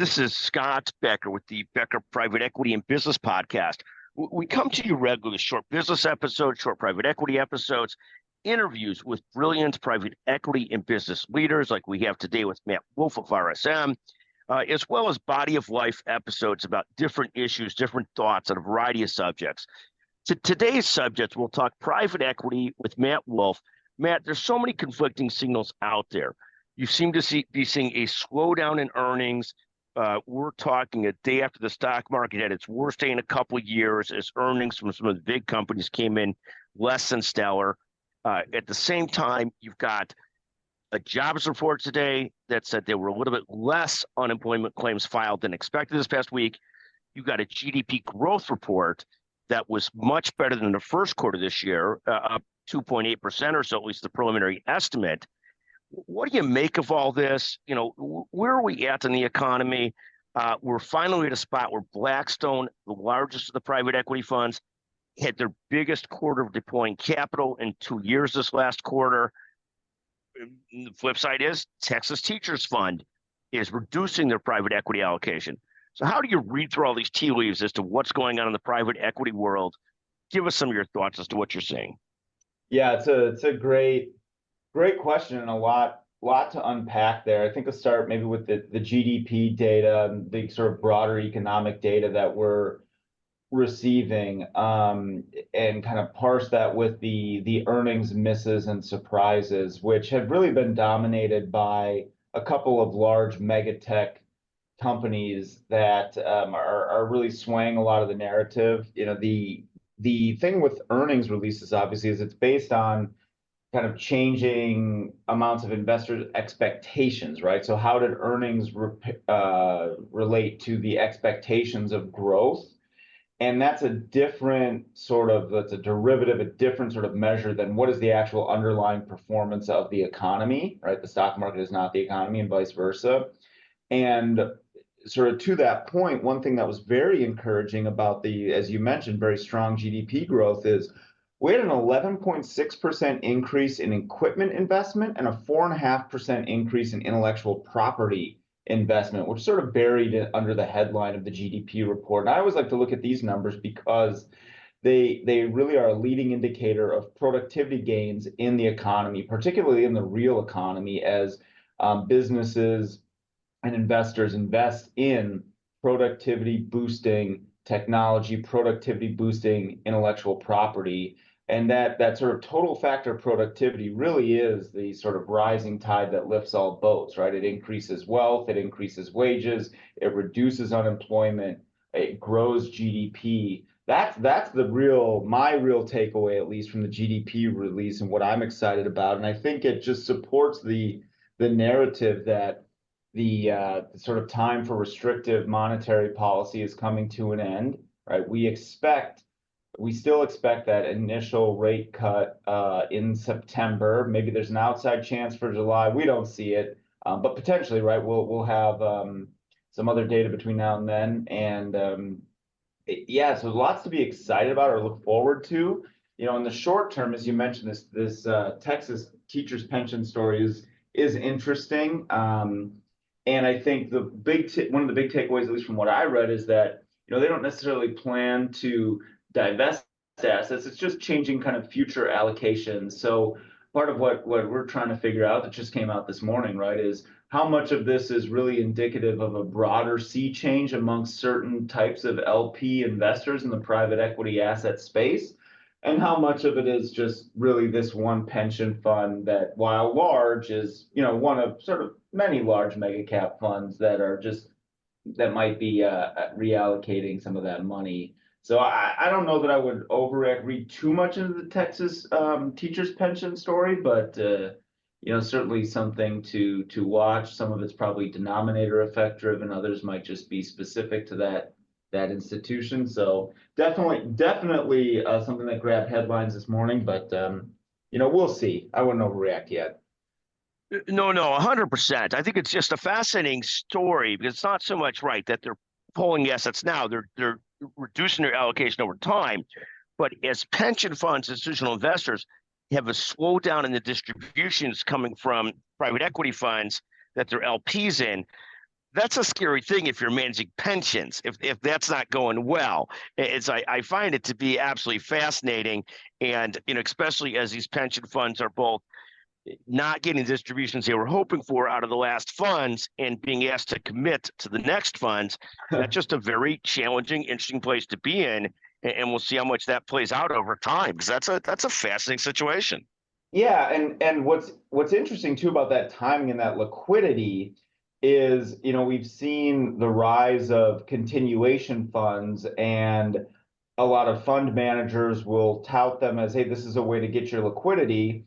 This is Scott Becker with the Becker Private Equity and Business Podcast. We come to you regularly with short business episodes, short private equity episodes, interviews with brilliant private equity and business leaders like we have today with Matt Wolf of RSM, as well as body of life episodes about different issues, different thoughts on a variety of subjects. Today's subject, we'll talk private equity with Matt Wolf. Matt, there's so many conflicting signals out there. You seem to be seeing a slowdown in earnings. We're talking a day after the stock market had its worst day in a couple of years as earnings from some of the big companies came in less than stellar. At the same time, you've got a jobs report today that said there were a little bit less unemployment claims filed than expected this past week. You've got a GDP growth report that was much better than the first quarter this year, up 2.8% or so, at least the preliminary estimate. What do you make of all this? You know, where are we at in the economy? We're finally at a spot where Blackstone, the largest of the private equity funds, had their biggest quarter of deploying capital in 2 years this last quarter. The flip side is Texas Teachers Fund is reducing their private equity allocation. So how do you read through all these tea leaves as to what's going on in the private equity world? Give us some of your thoughts as to what you're seeing. Yeah, it's a great question and a lot to unpack there. I think I'll start maybe with the GDP data and the sort of broader economic data that we're receiving, and kind of parse that with the earnings misses and surprises, which have really been dominated by a couple of large mega tech companies that are really swaying a lot of the narrative. You know, the thing with earnings releases obviously is it's based on kind of changing amounts of investors' expectations, right? So how did earnings relate to the expectations of growth? And that's a different that's a derivative, a different sort of measure than what is the actual underlying performance of the economy, right? The stock market is not the economy and vice versa. And sort of to that point, one thing that was very encouraging about as you mentioned, very strong GDP growth is we had an 11.6% increase in equipment investment and a 4.5% increase in intellectual property investment, which sort of buried it under the headline of the GDP report. And I always like to look at these numbers because they really are a leading indicator of productivity gains in the economy, particularly in the real economy, as businesses and investors invest in productivity boosting technology, productivity boosting intellectual property. And that sort of total factor productivity really is the sort of rising tide that lifts all boats, right? It increases wealth, it increases wages, it reduces unemployment, it grows GDP. That's my real takeaway, at least from the GDP release and what I'm excited about. And I think it just supports the narrative that the sort of time for restrictive monetary policy is coming to an end, right? We still expect that initial rate cut in September. Maybe there's an outside chance for July. We don't see it, but potentially, right? We'll have some other data between now and then, and so lots to be excited about or look forward to. You know, in the short term, as you mentioned, this Texas teachers pension story is interesting, and I think one of the big takeaways, at least from what I read, is that they don't necessarily plan to divest assets. It's just changing kind of future allocations. So part of what we're trying to figure out that just came out this morning, right, is how much of this is really indicative of a broader sea change amongst certain types of LP investors in the private equity asset space, and how much of it is just really this one pension fund that, while large, is one of sort of many large mega cap funds that might be reallocating some of that money. So I don't know that I would read too much into the Texas teachers pension story, but certainly something to watch. Some of it's probably denominator effect driven. Others might just be specific to that institution. So definitely something that grabbed headlines this morning. But we'll see. I wouldn't overreact yet. No, 100%. I think it's just a fascinating story because it's not so much right that they're pulling assets now. They're reducing their allocation over time, but as pension funds, institutional investors have a slowdown in the distributions coming from private equity funds that they're LPs in, that's a scary thing if you're managing pensions, if that's not going well. I find it to be absolutely fascinating. And, especially as these pension funds are both not getting distributions they were hoping for out of the last funds and being asked to commit to the next funds, that's just a very challenging, interesting place to be in. And we'll see how much that plays out over time, because that's a fascinating situation. Yeah, and what's interesting too about that timing and that liquidity is, we've seen the rise of continuation funds, and a lot of fund managers will tout them as, hey, this is a way to get your liquidity.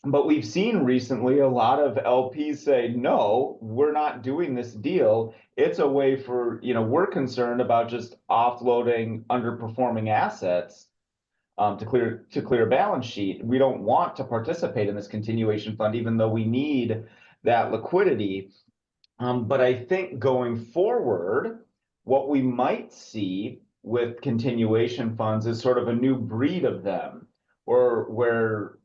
But we've seen recently a lot of LPs say, no, we're not doing this deal. It's a way for, we're concerned about just offloading underperforming assets to clear a balance sheet. We don't want to participate in this continuation fund, even though we need that liquidity. But I think going forward, what we might see with continuation funds is sort of a new breed of them, or where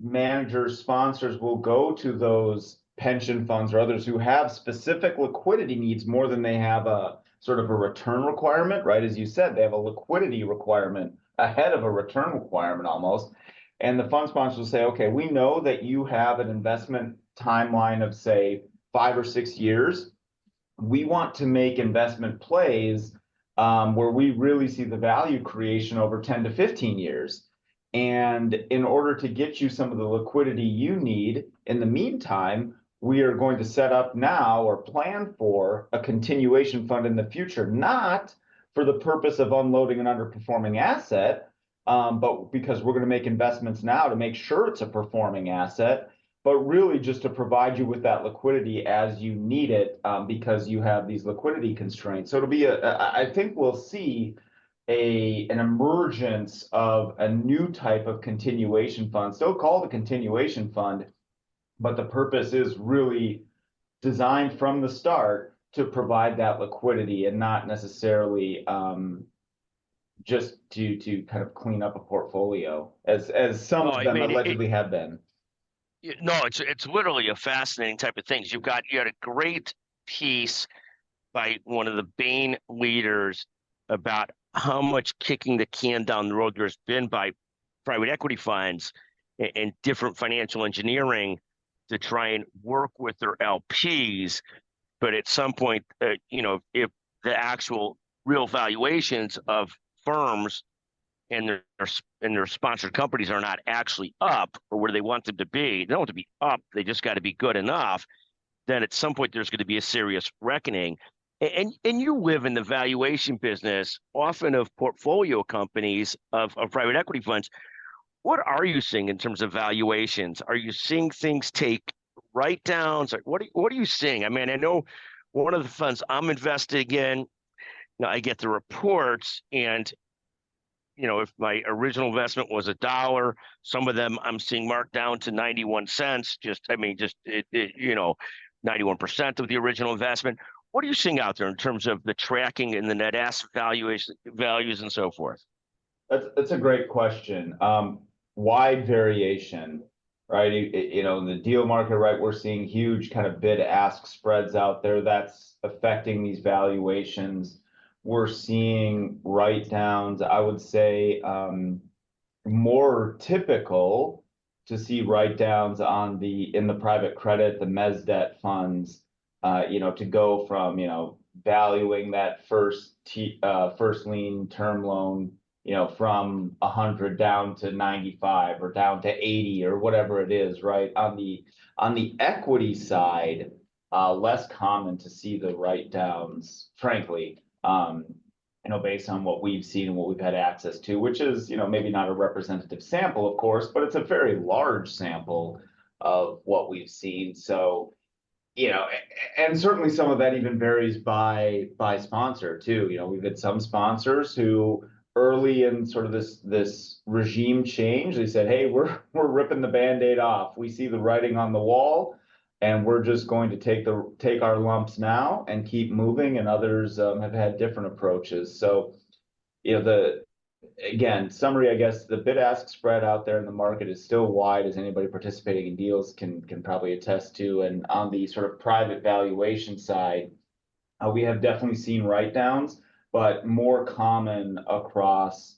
managers, sponsors will go to those pension funds or others who have specific liquidity needs more than they have a sort of a return requirement, right? As you said, they have a liquidity requirement ahead of a return requirement almost. And the fund sponsors will say, okay, we know that you have an investment timeline of, say, 5 or 6 years. We want to make investment plays where we really see the value creation over 10 to 15 years. And in order to get you some of the liquidity you need in the meantime, we are going to set up now or plan for a continuation fund in the future, not for the purpose of unloading an underperforming asset, but because we're going to make investments now to make sure it's a performing asset, but really just to provide you with that liquidity as you need it, because you have these liquidity constraints. So it'll be I think we'll see an emergence of a new type of continuation fund, still called a continuation fund, but the purpose is really designed from the start to provide that liquidity and not necessarily just to kind of clean up a portfolio, as some No, of I them mean, allegedly have been. no, it's literally a fascinating type of things. You had a great piece by one of the Bain leaders about how much kicking the can down the road there's been by private equity funds and different financial engineering to try and work with their LPs. But at some point, if the actual real valuations of firms and their sponsored companies are not actually up or where they want them to be, they don't want to be up. They just got to be good enough. Then at some point there's going to be a serious reckoning. And you live in the valuation business, often of portfolio companies of private equity funds. What are you seeing in terms of valuations? Are you seeing things take write downs? What are you seeing? I mean, I know one of the funds I'm investing in, I get the reports, and if my original investment was $1, some of them I'm seeing marked down to 91 cents. 91% of the original investment. What are you seeing out there in terms of the tracking and the net asset values and so forth? That's a great question. Wide variation, right? In the deal market, right, we're seeing huge kind of bid-ask spreads out there. That's affecting these valuations. We're seeing write-downs. I would say more typical to see write-downs in the private credit, the mezz debt funds, to go from, valuing that first lien term loan, from 100 down to 95 or down to 80 or whatever it is, right? On the equity side, less common to see the write-downs, frankly, based on what we've seen and what we've had access to, which is, maybe not a representative sample, of course, but it's a very large sample of what we've seen. So, and certainly some of that even varies by sponsor too. We've had some sponsors who early in sort of this regime change, they said, hey, we're ripping the Band-Aid off. We see the writing on the wall, and we're just going to take our lumps now and keep moving. And others have had different approaches. So, again, summary, I guess the bid-ask spread out there in the market is still wide, as anybody participating in deals can probably attest to. And on the sort of private valuation side, We have definitely seen write-downs, but more common across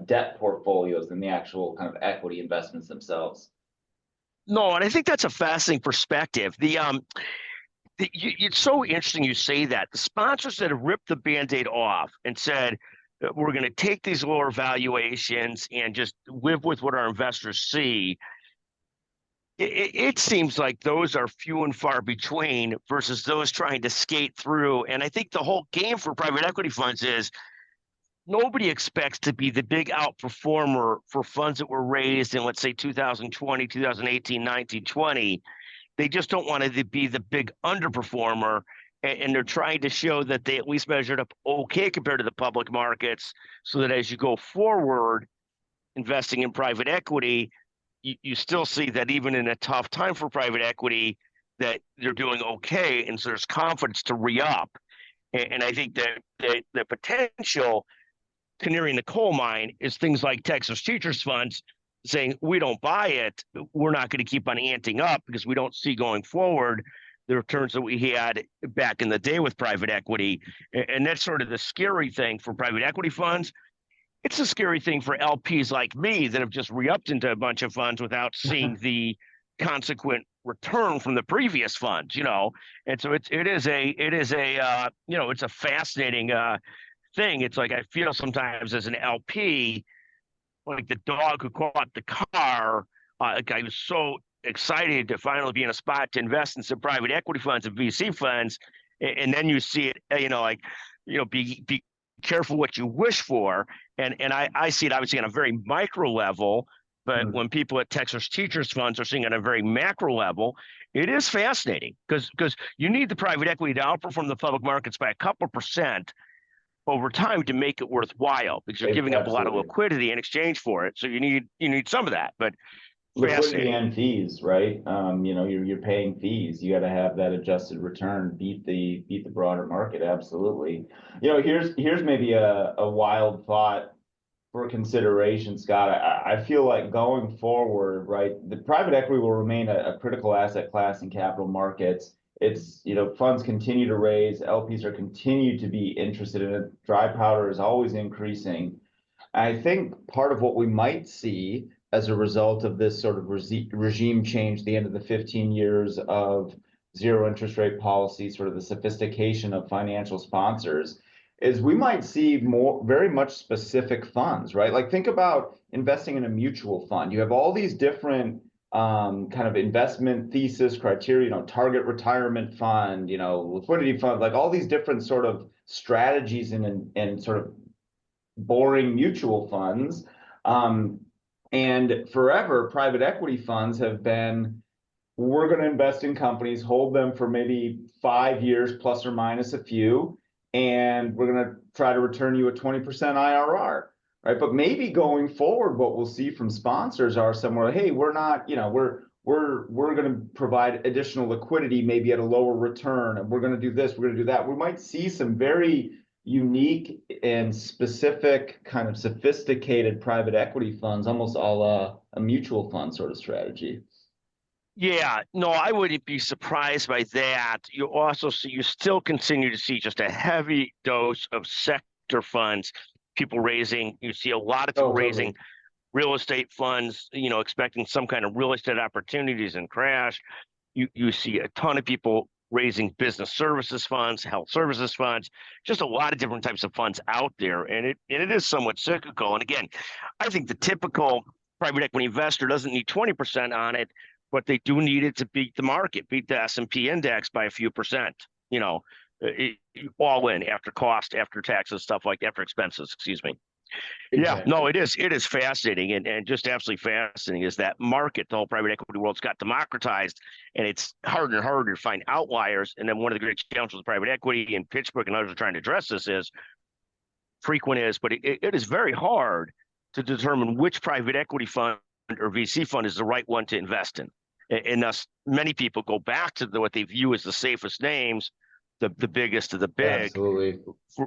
debt portfolios than the actual kind of equity investments themselves. No, and I think that's a fascinating perspective. It's so interesting you say that. The sponsors that have ripped the Band-Aid off and said, we're going to take these lower valuations and just live with what our investors see. It seems like those are few and far between versus those trying to skate through. And I think the whole game for private equity funds is nobody expects to be the big outperformer for funds that were raised in, let's say, 2020, 2018, 19, 20. They just don't want to be the big underperformer. And they're trying to show that they at least measured up okay compared to the public markets, so that as you go forward investing in private equity, you still see that even in a tough time for private equity, that they're doing okay. And so there's confidence to re-up. And I think that the potential canary in the coal mine is things like Texas Teachers Funds saying, we don't buy it. We're not going to keep on anting up because we don't see going forward the returns that we had back in the day with private equity. And that's sort of the scary thing for private equity funds. It's a scary thing for LPs like me that have just re-upped into a bunch of funds without seeing the consequent return from the previous funds, And so it is a it's a fascinating thing. It's like I feel sometimes as an LP, like the dog who caught the car. Like I was so excited to finally be in a spot to invest in some private equity funds and VC funds, and then you see it, be careful what you wish for. And I see it obviously on a very micro level, but when people at Texas Teachers Funds are seeing it on a very macro level, it is fascinating because you need the private equity to outperform the public markets by a couple percent over time to make it worthwhile, because you're giving up a lot of liquidity in exchange for it. So you need some of that, but liquidity and fees, right? You're paying fees. You got to have that adjusted return beat the broader market. Absolutely. Here's maybe a wild thought for consideration, Scott. I feel like going forward, right, the private equity will remain a critical asset class in capital markets. It's, funds continue to raise, LPs are continue to be interested in it. Dry powder is always increasing. I think part of what we might see as a result of this sort of regime change, the end of the 15 years of zero interest rate policy, sort of the sophistication of financial sponsors, is we might see more very much specific funds, right? Like think about investing in a mutual fund. You have all these different kind of investment thesis criteria, target retirement fund, liquidity fund, like all these different sort of strategies and sort of boring mutual funds. And forever, private equity funds have been, we're going to invest in companies, hold them for maybe 5 years plus or minus a few, and we're going to try to return you a 20% IRR, right? But maybe going forward, what we'll see from sponsors are somewhere, hey, we're not, we're going to provide additional liquidity, maybe at a lower return, and we're going to do this, we're going to do that. We might see some very unique and specific kind of sophisticated private equity funds, almost a mutual fund sort of strategy. Yeah, no, I wouldn't be surprised by that. You still continue to see just a heavy dose of sector funds, people raising. You see a lot of people raising real estate funds, expecting some kind of real estate opportunities and crash. You see a ton of people raising business services funds, health services funds, just a lot of different types of funds out there. And it is somewhat cyclical. And again, I think the typical private equity investor doesn't need 20% on it, but they do need it to beat the market, beat the S&P index by a few percent, all in after cost, after taxes, stuff like after expenses, excuse me. Exactly. Yeah, no, it is fascinating, and just absolutely fascinating is that market. The whole private equity world's got democratized, and it's harder and harder to find outliers. And then one of the great challenges with private equity, and Pittsburgh and others are trying to address this, is but it is very hard to determine which private equity fund or VC fund is the right one to invest in. And thus, many people go back to what they view as the safest names, the biggest of the big, absolutely,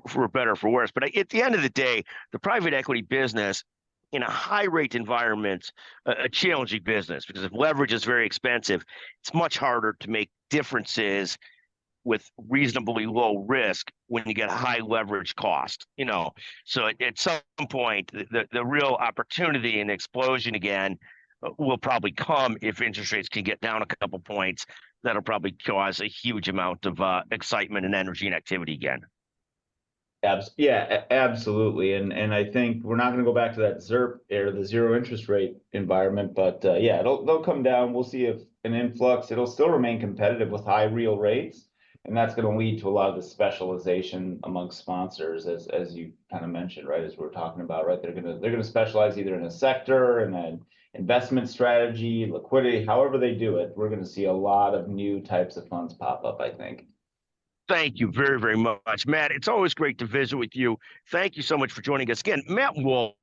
for better or for worse. But at the end of the day, the private equity business in a high rate environment, a challenging business, because if leverage is very expensive, it's much harder to make differences with reasonably low risk when you get high leverage cost, So at some point, the real opportunity and explosion again will probably come if interest rates can get down a couple points. That'll probably cause a huge amount of excitement and energy and activity again. Yeah, absolutely. And I think we're not going to go back to that ZIRP era, the zero interest rate environment, but yeah, they'll come down. We'll see if an influx, it'll still remain competitive with high real rates. And that's going to lead to a lot of the specialization amongst sponsors, as you kind of mentioned, right? As we're talking about, right? They're gonna specialize either in a sector, in an investment strategy, liquidity, however they do it. We're going to see a lot of new types of funds pop up, I think. Thank you very, very much, Matt. It's always great to visit with you. Thank you so much for joining us again. Matt Wolf,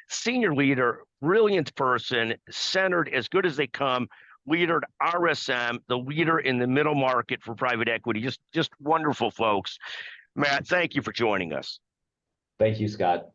senior leader, brilliant person, centered, as good as they come, leader at RSM, the leader in the middle market for private equity. Just wonderful folks. Matt, thank you for joining us. Thank you, Scott.